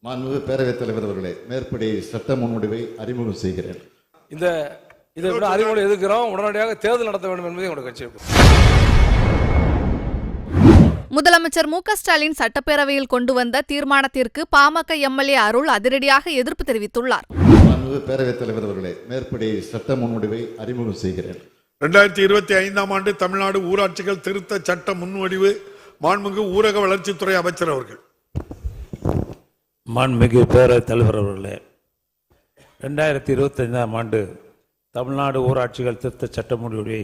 மாண்புமிகு பேரவைத் தலைவர் அவர்களே, மேற்படி சட்ட முன்வடிவை அறிமுகம் செய்கிறேன். இதை விட அறிமுகம் எதிர்க்கிறோம். உடனடியாக தேர்தல் நடத்த வேண்டும் என்பதை எங்களுடைய கட்சி. முதலமைச்சர் மு க ஸ்டாலின் சட்டப்பேரவையில் கொண்டு வந்த தீர்மானத்திற்கு பாமக எம்எல்ஏ அருள் அதிரடியாக எதிர்ப்பு தெரிவித்துள்ளார். மாண்புமிகு பேரவைத் தலைவர் அவர்களே, மேற்படி சட்ட முன்வடிவை அறிமுகம் செய்கிறேன். 2025ஆம் ஆண்டு தமிழ்நாடு ஊராட்சிகள் திருத்த சட்ட முன்வடிவு மாண்புமிகு ஊரக வளர்ச்சித்துறை அமைச்சர் அவர்கள். மாண்புமிகு பேரவைத் தலைவர் அவர்களே, 2025ஆம் ஆண்டு தமிழ்நாடு ஊராட்சிகள் திருத்த சட்ட முன்வடிவை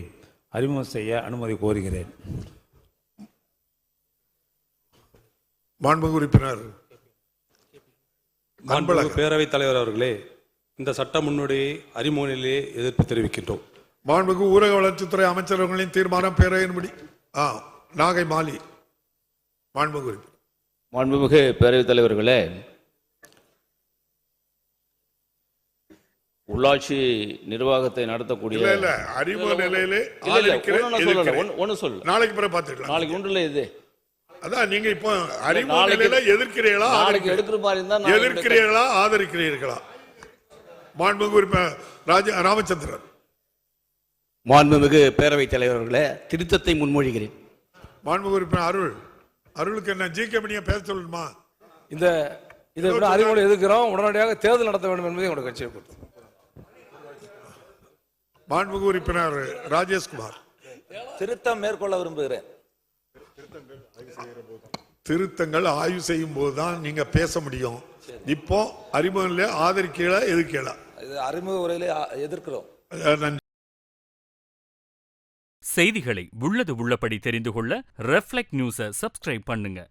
அறிமுகம் செய்ய அனுமதி கோருகிறேன். மாண்புமிகு உறுப்பினர் பேரவைத் தலைவர் அவர்களே, இந்த சட்ட முன்வடிவை அறிமுகத்திலே எதிர்ப்பு தெரிவிக்கின்றோம். மாண்புமிகு ஊரக வளர்ச்சித்துறை அமைச்சர்களின் தீர்மானம் பேரவையின்படி நாகை மாலி. மாண்புமிகு உறுப்பினர். மாண்புமிகு பேரவைத் தலைவர்களே, உள்ளாட்சி நிர்வாகத்தை நடத்தக்கூடிய அறிமுக நிலையிலே நாளைக்கு பிறகு பார்த்துக்கலாம். நாளைக்கு ஒன்றுல இது அதான் நீங்க இப்போ அறிமுக நிலையில எதிர்க்கிறீர்களா, எடுக்கிற மாதிரி இருந்தா எதிர்க்கிறீர்களா, ஆதரிக்கிறீர்களா? மாண்புமிகு உறுப்பினர் ராமச்சந்திரன். மாண்புமிகு பேரவைத் தலைவர்களே, திருத்தத்தை முன்மொழிகிறேன். மாண்புமிகு உறுப்பினர் அருளுக்கு என்ன ஜிகே பேச சொல்லணுமா? இதை விட அறிமுகம் எதிர்க்கிறோம். உடனடியாக தேர்தல் நடத்த வேண்டும் என்பதை எங்களுடைய கட்சி. மாண்புமிகு உறுப்பினர் ராஜேஷ்குமார். திருத்தம் மேற்கொள்ள விரும்புகிறேன். திருத்தங்கள் ஆய்வு செய்யும் போதுதான் நீங்க பேச முடியும். இப்போ அறிமுக ஆதரிக்கல எதிர்க்கல, அறிமுக உரையிலே எதிர்க்கிறோம். செய்திகளை உள்ளது உள்ளபடி தெரிந்து கொள்ள ரெஃப்ளெக்ட் நியூஸை சப்ஸ்கிரைப் பண்ணுங்க.